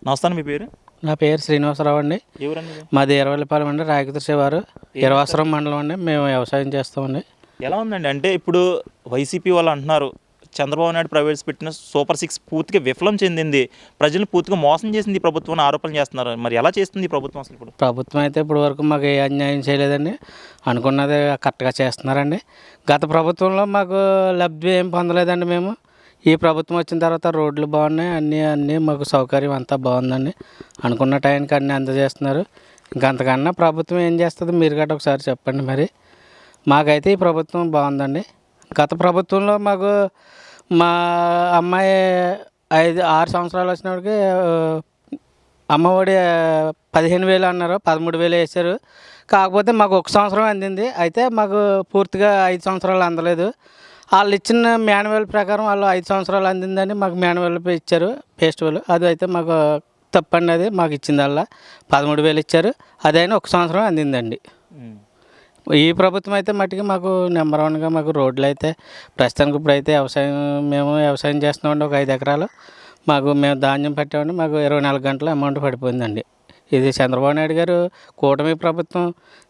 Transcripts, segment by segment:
నమస్తే మీ పేరు? నా పేరు శ్రీనివాసరావు అండి. ఎవరండి? మాది ఎర్రవల్లిపాలెం అండి, రాయకృష్ణ శివారు, ఇరవాసరం మండలం అండి. మేము వ్యవసాయం చేస్తామండి. ఎలా ఉందండి? అంటే ఇప్పుడు వైసీపీ వాళ్ళు అంటున్నారు చంద్రబాబు నాయుడు ప్రవేశపెట్టిన సూపర్ 6 పూర్తిగా విఫలం చెందింది, ప్రజలను పూర్తిగా మోసం చేసింది ఈ ప్రభుత్వం ఆరోపణలు చేస్తున్నారు. మరి ఎలా చేస్తుంది ఈ ప్రభుత్వం అసలు? ఇప్పుడు ప్రభుత్వం అయితే ఇప్పుడు వరకు మాకు ఏ అన్యాయం చేయలేదండి. అనుకున్నది కరెక్ట్గా చేస్తున్నారండి. గత ప్రభుత్వంలో మాకు లబ్ధి ఏం పొందలేదండి. మేము ఈ ప్రభుత్వం వచ్చిన తర్వాత రోడ్లు బాగున్నాయి, అన్నీ మాకు సౌకర్యం అంతా బాగుందండి. అనుకున్న టైంకి అన్నీ అందజేస్తున్నారు. ఇంకా అంతకన్నా ప్రభుత్వం ఏం చేస్తుంది మీరు గట్రా ఒకసారి చెప్పండి. మరి మాకైతే ఈ ప్రభుత్వం బాగుందండి. గత ప్రభుత్వంలో మాకు మా అమ్మాయి 6 సంవత్సరాలు వచ్చినప్పటికి అమ్మఒడి 15,000 అన్నారు, 13,000 వేశారు. కాకపోతే మాకు 1 సంవత్సరం అందింది. అయితే మాకు పూర్తిగా 5 సంవత్సరాలు అందలేదు. వాళ్ళు ఇచ్చిన మాన్యువల్ ప్రకారం వాళ్ళు 5 సంవత్సరాలు అందిందని మాకు మాన్యువల్ ఇచ్చారు, ఫెస్టివల్. అది అయితే మాకు తప్పండి. అది మాకు ఇచ్చిందల్లా 13,000 ఇచ్చారు. అదైనా 1 సంవత్సరం అందిందండి. ఈ ప్రభుత్వం అయితే మట్టికి మాకు నెంబర్ 1గా మాకు రోడ్లు అయితే ప్రస్తుతానికి ఇప్పుడైతే మేము వ్యవసాయం చేస్తున్నామండి. ఒక 5 ఎకరాలు మేము ధాన్యం పెట్టామండి. మాకు 24 గంటల అమౌంట్ పడిపోయిందండి. ఇది చంద్రబాబు నాయుడు గారు కూటమి ప్రభుత్వం,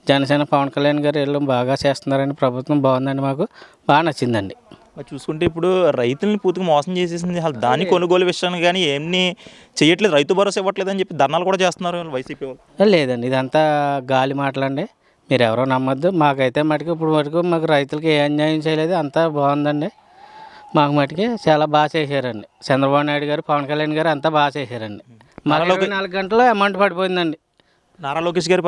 జనసేన పవన్ కళ్యాణ్ గారు వీళ్ళు బాగా చేస్తున్నారండి. ప్రభుత్వం బాగుందండి, మాకు బాగా నచ్చిందండి. మరి చూసుకుంటే ఇప్పుడు రైతులను పూర్తిగా మోసం చేసేసింది. అసలు దాని కొనుగోలు విషయాన్ని కానీ ఏమీ చేయట్లేదు, రైతు భరోసా ఇవ్వట్లేదు అని చెప్పి ధర్నాలు కూడా చేస్తున్నారు వైసీపీ వాళ్ళు. లేదండి, ఇదంతా గాలి మాటలండి. మీరు ఎవరో నమ్మద్దు. మాకైతే మటుకు ఇప్పుడు మటుకు మాకు రైతులకి ఏ అన్యాయం చేయలేదు, అంతా బాగుందండి. మాకు మటుకి చాలా బాగా చేశారండి చంద్రబాబు నాయుడు గారు, పవన్ కళ్యాణ్ గారు అంతా బాగా చేశారండి. మాకు 24 గంటలు అమౌంట్ పడిపోయిందండి. నారా లోకేష్ గారు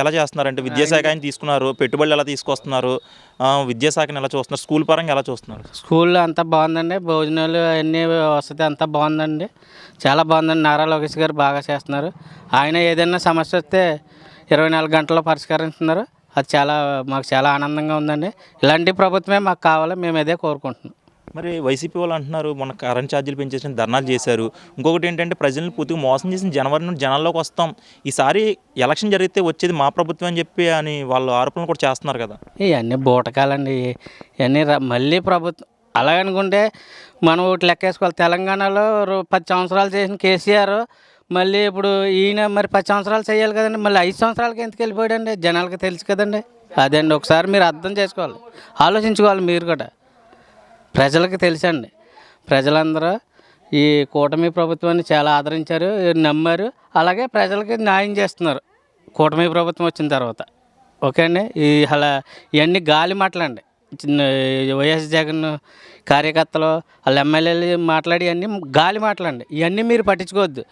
ఎలా చేస్తున్నారంటే విద్యాశాఖ ఆయన తీసుకున్నారు, పెట్టుబడులు ఎలా తీసుకొస్తున్నారు, విద్యాశాఖని ఎలా చూస్తున్నారు, స్కూల్ పరంగా ఎలా చూస్తున్నారు? స్కూల్లో అంతా బాగుందండి, భోజనాలు అన్నీ వసతి అంతా బాగుందండి, చాలా బాగుందండి. నారా లోకేష్ గారు బాగా చేస్తున్నారు. ఆయన ఏదైనా సమస్య వస్తే 24 గంటల్లో పరిష్కరిస్తున్నారు. అది మాకు చాలా ఆనందంగా ఉందండి. ఇలాంటి ప్రభుత్వమే మాకు కావాలి, మేము అదే కోరుకుంటున్నాం. మరి వైసీపీ వాళ్ళు అంటున్నారు మొన్న కరెంట్ ఛార్జీలు పెంచేసిన ధర్నాలు చేశారు. ఇంకొకటి ఏంటంటే ప్రజలను పూర్తిగా మోసం చేసిన జనవరి నుండి జనాల్లోకి వస్తాం, ఈసారి ఎలక్షన్ జరిగితే వచ్చేది మా ప్రభుత్వం అని చెప్పి అని వాళ్ళు ఆరోపణలు కూడా చేస్తున్నారు కదా. ఇవన్నీ బూటకాలండి. ఇవన్నీ మళ్ళీ ప్రభుత్వం అలాగనుకుంటే మనం ఒకటి లెక్కేసుకోవాలి. తెలంగాణలో 10 సంవత్సరాలు చేసిన కేసీఆర్ మళ్ళీ ఇప్పుడు ఈయన మరి 10 సంవత్సరాలు చేయాలి కదండి. మళ్ళీ 5 సంవత్సరాలకి ఎందుకు వెళ్ళిపోయాడండి? జనాలకి తెలుసు కదండి. అదండి ఒకసారి మీరు అర్థం చేసుకోవాలి, ఆలోచించుకోవాలి మీరు కూడా. ప్రజలకు తెలుసండి. ప్రజలందరూ ఈ కూటమి ప్రభుత్వాన్ని చాలా ఆదరించారు, నమ్మారు. అలాగే ప్రజలకి న్యాయం చేస్తున్నారు కూటమి ప్రభుత్వం వచ్చిన తర్వాత. ఓకే అండి. ఇవన్నీ గాలి మాటలండి. వైఎస్ జగన్ కార్యకర్తలు వాళ్ళ ఎమ్మెల్యేలు మాట్లాడి అన్నీ గాలి మాటలండి. ఇవన్నీ మీరు పట్టించుకోవద్దు.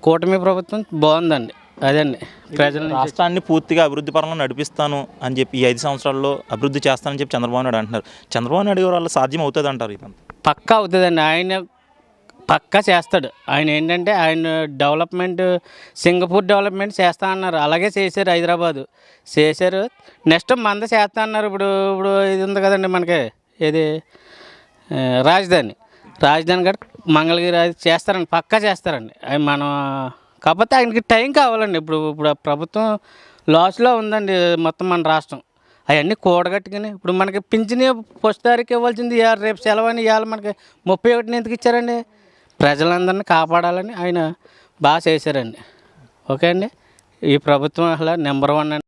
కూటమి ప్రభుత్వం బాగుందండి. అదండి ప్రజలు రాష్ట్రాన్ని పూర్తిగా అభివృద్ధి పరంగా నడిపిస్తాను అని చెప్పి ఈ 5 సంవత్సరాల్లో అభివృద్ధి చేస్తానని చెప్పి చంద్రబాబు నాయుడు అంటున్నారు. చంద్రబాబు నాయుడు గారు వల్ల సాధ్యం అవుతుంది అంటారు? ఇదంతా పక్కా అవుతుందండి. ఆయన పక్కా చేస్తాడు. ఆయన ఏంటంటే ఆయన డెవలప్మెంట్, సింగపూర్ డెవలప్మెంట్ చేస్తా అన్నారు, అలాగే చేశారు. హైదరాబాదు చేశారు. నెక్స్ట్ మంద చేస్తా అన్నారు. ఇప్పుడు ఇది ఉంది కదండి మనకి, ఏది రాజధాని కూడా మంగళగిరి అది చేస్తారండి, పక్కా చేస్తారండి. అవి మనం కాకపోతే ఆయనకి టైం కావాలండి. ఇప్పుడు ప్రభుత్వం లాస్లో ఉందండి మొత్తం మన రాష్ట్రం. అవన్నీ కూడగట్టుకుని ఇప్పుడు మనకి పింఛని ఫస్ట్ తారీఖు ఇవ్వాల్సింది రేపు సెలవు అని ఇవాళ మనకి 31 ఎందుకు ఇచ్చారండి? ప్రజలందరినీ కాపాడాలని ఆయన బాగా చేశారండి. ఓకే అండి. ఈ ప్రభుత్వం అసలు నెంబర్ 1 అండి.